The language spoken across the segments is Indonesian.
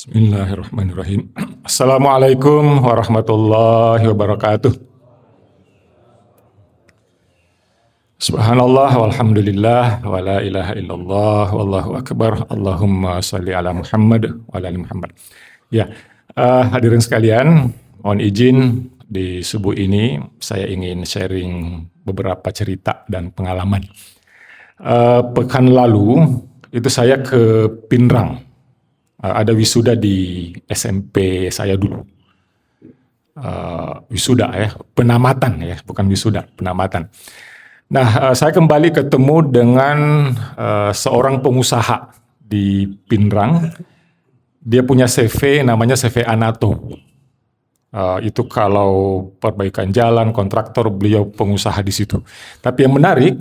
Bismillahirrahmanirrahim. Assalamualaikum warahmatullahi wabarakatuh. Subhanallah walhamdulillah wa la ilaha illallah wallahu akbar. Allahumma sholli ala Muhammad wa ala ali Muhammad. Ya, hadirin sekalian, mohon izin di subuh ini saya ingin sharing beberapa cerita dan pengalaman. Pekan lalu itu saya ke Pinrang. Ada wisuda di SMP saya dulu. Wisuda ya, penamatan ya, bukan wisuda, penamatan. Nah, saya kembali ketemu dengan seorang pengusaha di Pinrang. Dia punya CV, namanya CV Anato. Itu kalau perbaikan jalan, kontraktor, beliau pengusaha di situ. Tapi yang menarik,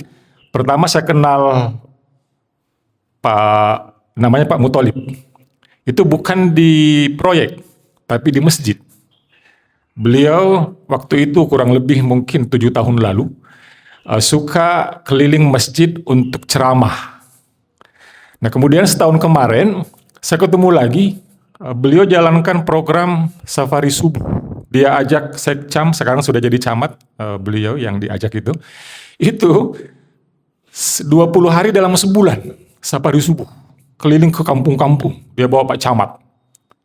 pertama saya kenal namanya Pak Mutolib. Itu bukan di proyek, tapi di masjid. Beliau waktu itu kurang lebih mungkin 7 tahun lalu, suka keliling masjid untuk ceramah. Nah kemudian setahun kemarin, saya ketemu lagi, beliau jalankan program safari subuh. Dia ajak Sekcam, sekarang sudah jadi camat, beliau yang diajak itu 20 hari dalam sebulan, safari subuh. Keliling ke kampung-kampung, dia bawa Pak Camat.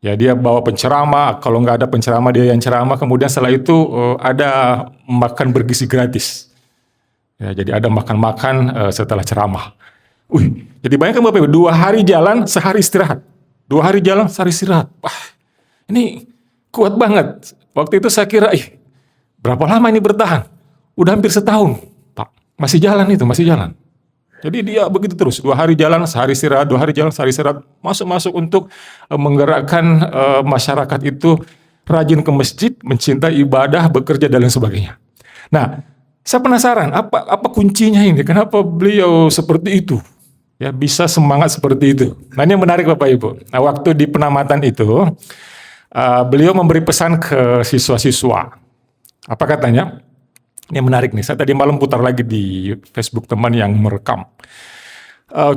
Ya, dia bawa penceramah, kalau nggak ada penceramah dia yang ceramah, kemudian setelah itu ada makan bergizi gratis. Ya, jadi ada makan-makan setelah ceramah. Jadi bayangkan Bapak Ibu, 2 hari jalan, sehari istirahat. 2 hari jalan, sehari istirahat. Wah, ini kuat banget. Waktu itu saya kira, berapa lama ini bertahan? Udah hampir setahun, Pak. Masih jalan itu, masih jalan. Jadi dia begitu terus, 2 hari jalan, sehari istirahat, 2 hari jalan, sehari istirahat, masuk untuk menggerakkan masyarakat itu rajin ke masjid, mencintai ibadah, bekerja dan lain sebagainya. Nah, saya penasaran apa kuncinya ini? Kenapa beliau seperti itu? Ya, bisa semangat seperti itu. Nah, ini yang menarik Bapak Ibu. Nah, waktu di penamatan itu, beliau memberi pesan ke siswa-siswa. Apa katanya? Ini menarik nih, saya tadi malam putar lagi di Facebook teman yang merekam.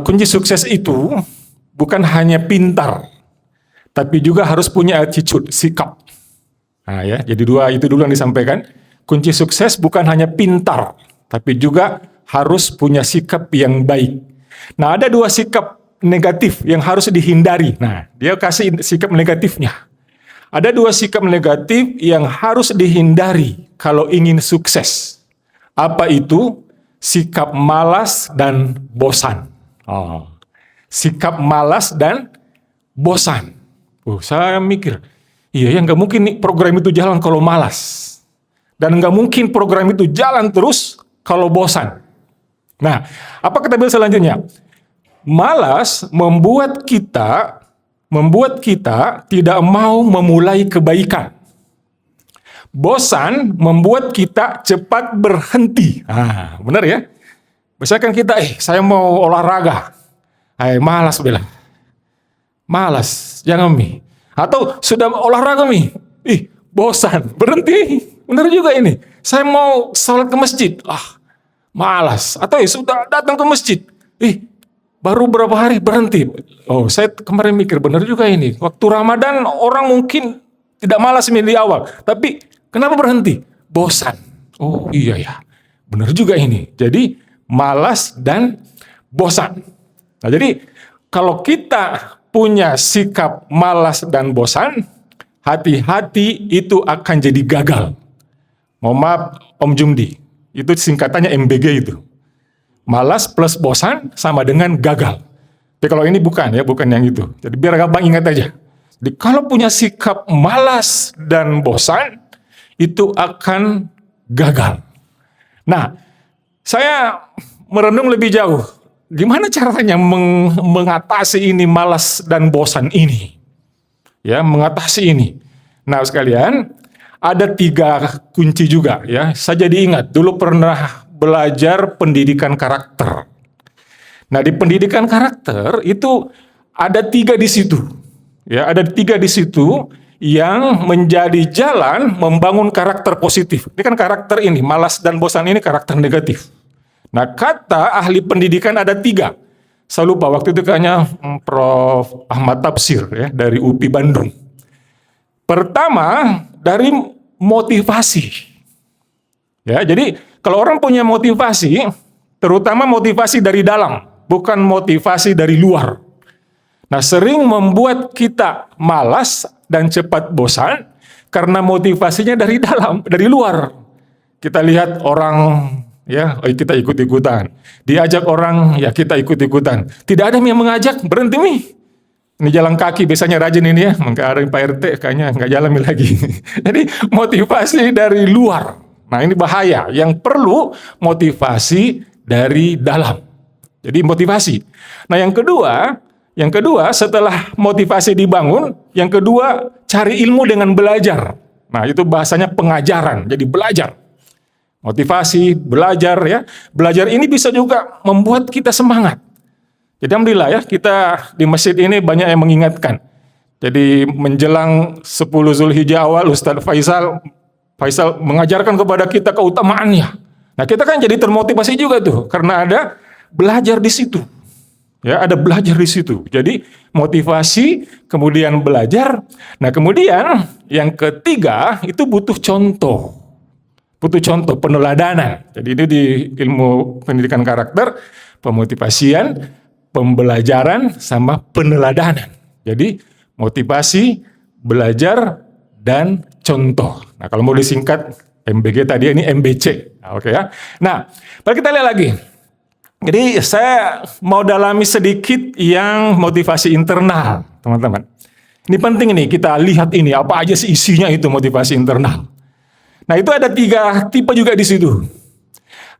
Kunci sukses itu bukan hanya pintar, tapi juga harus punya attitude, sikap. Nah ya, jadi itu dulu yang disampaikan. Kunci sukses bukan hanya pintar, tapi juga harus punya sikap yang baik. Nah, ada 2 sikap negatif yang harus dihindari. Nah, dia kasih sikap negatifnya. Ada 2 sikap negatif yang harus dihindari kalau ingin sukses. Apa itu? Sikap malas dan bosan. Sikap malas dan bosan. Saya mikir, iya ya nggak mungkin nih program itu jalan kalau malas. Dan nggak mungkin program itu jalan terus kalau bosan. Nah, apa kata beliau selanjutnya? Malas membuat kita tidak mau memulai kebaikan. Bosan membuat kita cepat berhenti. Benar ya? Misalkan kita, saya mau olahraga. Malas bilang. Malas, jangan Mi. Atau sudah olahraga Mi. Bosan, berhenti. Benar juga ini. Saya mau sholat ke masjid. Malas. Atau sudah datang ke masjid. Baru berapa hari berhenti. Saya kemarin mikir benar juga ini. Waktu Ramadan orang mungkin tidak malas di awal, tapi kenapa berhenti? Bosan. Iya ya, benar juga ini. Jadi malas dan bosan. Nah jadi kalau kita punya sikap malas dan bosan, hati-hati itu akan jadi gagal. Mohon maaf Om Jumdi, itu singkatannya MBG itu. Malas plus bosan sama dengan gagal. Tapi kalau ini bukan yang itu. Jadi biar gampang ingat aja. Jadi kalau punya sikap malas dan bosan, itu akan gagal. Nah, saya merenung lebih jauh. Gimana caranya mengatasi ini malas dan bosan ini? Ya, mengatasi ini. Nah, sekalian, ada 3 kunci juga ya. Saya jadi ingat, dulu pernah belajar pendidikan karakter. Nah, di pendidikan karakter itu ada 3 di situ. Ya, ada 3 di situ yang menjadi jalan membangun karakter positif. Ini kan karakter ini, malas dan bosan ini karakter negatif. Nah, kata ahli pendidikan ada 3. Saya lupa waktu itu kayaknya Prof. Ahmad Tafsir ya dari UPI Bandung. Pertama dari motivasi. Ya, jadi kalau orang punya motivasi, terutama motivasi dari dalam, bukan motivasi dari luar. Nah, sering membuat kita malas dan cepat bosan karena motivasinya dari dalam, dari luar. Kita lihat orang, ya, kita ikut-ikutan. Diajak orang, ya kita ikut-ikutan. Tidak ada yang mengajak, berhenti nih. Ini jalan kaki, biasanya rajin ini ya. Mengkaring Pak RT, kayaknya nggak jalan lagi. Jadi motivasi dari luar. Nah ini bahaya, yang perlu motivasi dari dalam. Jadi motivasi. Nah yang kedua setelah motivasi dibangun, yang kedua cari ilmu dengan belajar. Nah itu bahasanya pengajaran, jadi belajar. Motivasi, belajar ya. Belajar ini bisa juga membuat kita semangat. Jadi alhamdulillah ya, kita di masjid ini banyak yang mengingatkan. Jadi menjelang 10 Zulhijjah awal, Ustadz Faisal mengajarkan kepada kita keutamaannya. Nah kita kan jadi termotivasi juga tuh, karena ada belajar di situ. Ya, ada belajar di situ. Jadi motivasi, kemudian belajar. Nah kemudian yang ketiga itu butuh contoh. Butuh contoh, peneladanan. Jadi ini di ilmu pendidikan karakter, pemotivasian, pembelajaran, sama peneladanan. Jadi motivasi, belajar, dan contoh. Nah kalau mau disingkat MBG tadi, ini MBC. Nah, oke ya. Nah, mari kita lihat lagi. Jadi saya mau dalami sedikit yang motivasi internal, teman-teman. Ini penting nih, kita lihat ini, apa aja sih isinya itu motivasi internal. Nah itu ada 3 tipe juga di situ.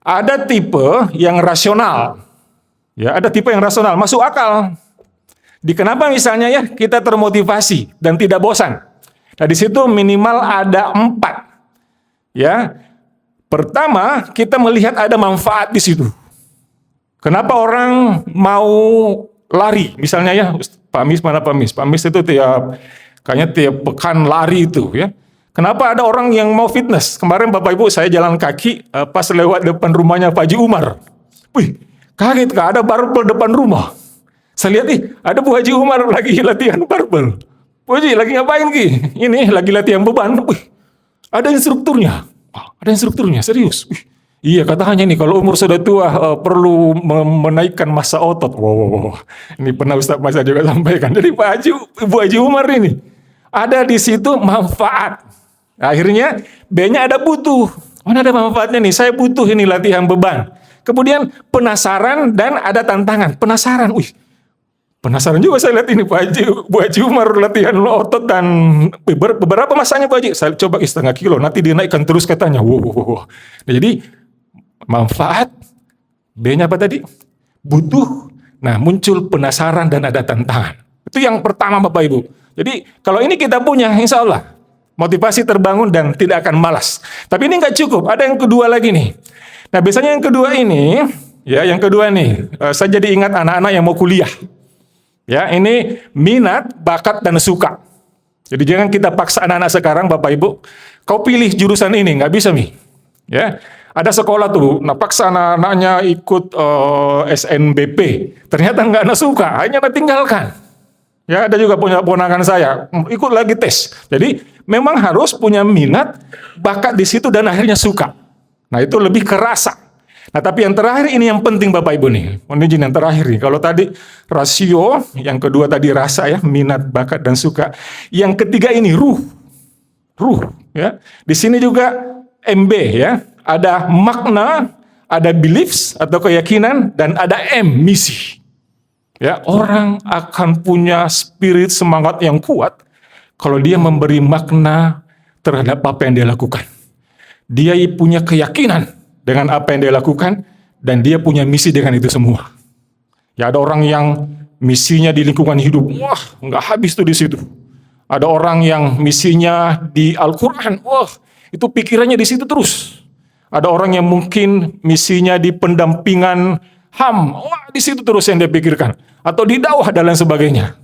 Ada tipe yang rasional, ya ada tipe yang rasional, masuk akal. Kenapa misalnya ya kita termotivasi dan tidak bosan. Nah di situ minimal ada 4. Ya, pertama kita melihat ada manfaat di situ. Kenapa orang mau lari? Misalnya ya, Pak Mis mana Pak Mis? Pak Mis itu kayaknya tiap pekan lari itu ya. Kenapa ada orang yang mau fitness? Kemarin Bapak Ibu saya jalan kaki pas lewat depan rumahnya Pak Haji Umar. Wih, kaget Kak, ada barbel depan rumah. Saya lihat ada Bu Haji Umar lagi latihan barbel. Bu Haji lagi ngapain Ki? Ini lagi latihan beban. Wih, ada instrukturnya. Ada instrukturnya, serius. Wih, iya katanya nih kalau umur sudah tua perlu menaikkan massa otot. Wow. Ini pernah Ustaz Faisal juga sampaikan. Jadi Bu Haji Umar ini ada di situ manfaat. Akhirnya B-nya ada butuh. Mana ada manfaatnya nih? Saya butuh ini latihan beban. Kemudian penasaran dan ada tantangan. Penasaran, penasaran juga saya lihat ini Bu Haji Umar latihan otot dan beberapa masanya Bu Haji. Saya coba 0,5 kilo, nanti dinaikkan terus katanya. Wow. Nah, jadi manfaat, B-nya apa tadi? Butuh. Nah muncul penasaran dan ada tantangan. Itu yang pertama Bapak Ibu. Jadi kalau ini kita punya, insya Allah motivasi terbangun dan tidak akan malas. Tapi ini nggak cukup, ada yang kedua lagi nih. Nah biasanya yang kedua ini, saya jadi ingat anak-anak yang mau kuliah. Ya ini minat, bakat, dan suka. Jadi jangan kita paksa anak-anak sekarang, Bapak Ibu, kau pilih jurusan ini, nggak bisa nih. Ya ada sekolah tuh, paksa anak-anaknya ikut SNBP, ternyata nggak suka, hanya tinggalkan. Ya, ada juga punya ponakan saya, ikut lagi tes. Jadi, memang harus punya minat, bakat di situ dan akhirnya suka. Nah, itu lebih kerasa. Nah, tapi yang terakhir ini yang penting Bapak Ibu nih. Mohon izin yang terakhir nih. Kalau tadi rasio, yang kedua tadi rasa ya, minat, bakat dan suka. Yang ketiga ini ruh, ya. Di sini juga MB ya. Ada makna, ada beliefs atau keyakinan dan ada M, misi. Ya, orang akan punya spirit semangat yang kuat kalau dia memberi makna terhadap apa yang dia lakukan. Dia punya keyakinan dengan apa yang dia lakukan dan dia punya misi dengan itu semua. Ya, ada orang yang misinya di lingkungan hidup, nggak habis tuh di situ. Ada orang yang misinya di Al-Quran, itu pikirannya di situ terus. Ada orang yang mungkin misinya di pendampingan HAM, di situ terus yang dia pikirkan. Atau di dakwah dan lain sebagainya.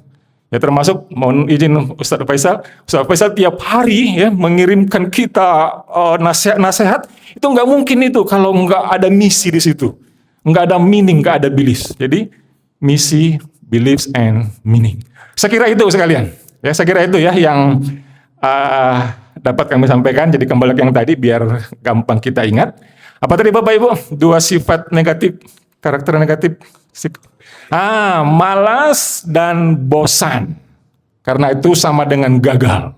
Ya termasuk, mohon izin Ustaz Faisal tiap hari ya mengirimkan kita nasihat-nasihat, itu nggak mungkin itu kalau nggak ada misi di situ. Nggak ada meaning, nggak ada belief. Jadi misi, beliefs, and meaning. Saya kira itu sekalian. Ya, saya kira itu ya yang dapat kami sampaikan. Jadi kembali ke yang tadi biar gampang kita ingat. Apa tadi Bapak Ibu? Dua sifat negatif, karakter negatif. Malas dan bosan. Karena itu sama dengan gagal.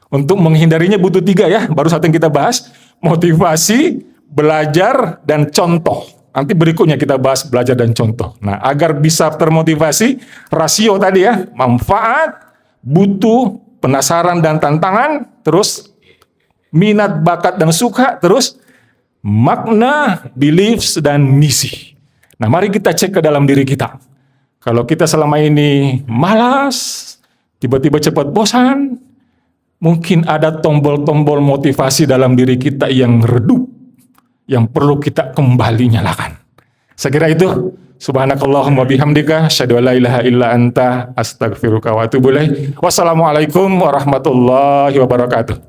Untuk menghindarinya butuh 3 ya. Baru satu yang kita bahas. Motivasi, belajar, dan contoh. Nanti berikutnya kita bahas belajar dan contoh. Nah, agar bisa termotivasi, rasio tadi ya. Manfaat, butuh, penasaran dan tantangan. Terus minat, bakat, dan suka. Terus makna, beliefs, dan misi. Nah, mari kita cek ke dalam diri kita. Kalau kita selama ini malas, tiba-tiba cepat bosan, mungkin ada tombol-tombol motivasi dalam diri kita yang redup, yang perlu kita kembali nyalakan. Saya kira itu. Subhanakallahumma bihamdika, asyhadu an la ilaha illa anta, astaghfiruka wa atubu ilaik. Wassalamualaikum warahmatullahi wabarakatuh.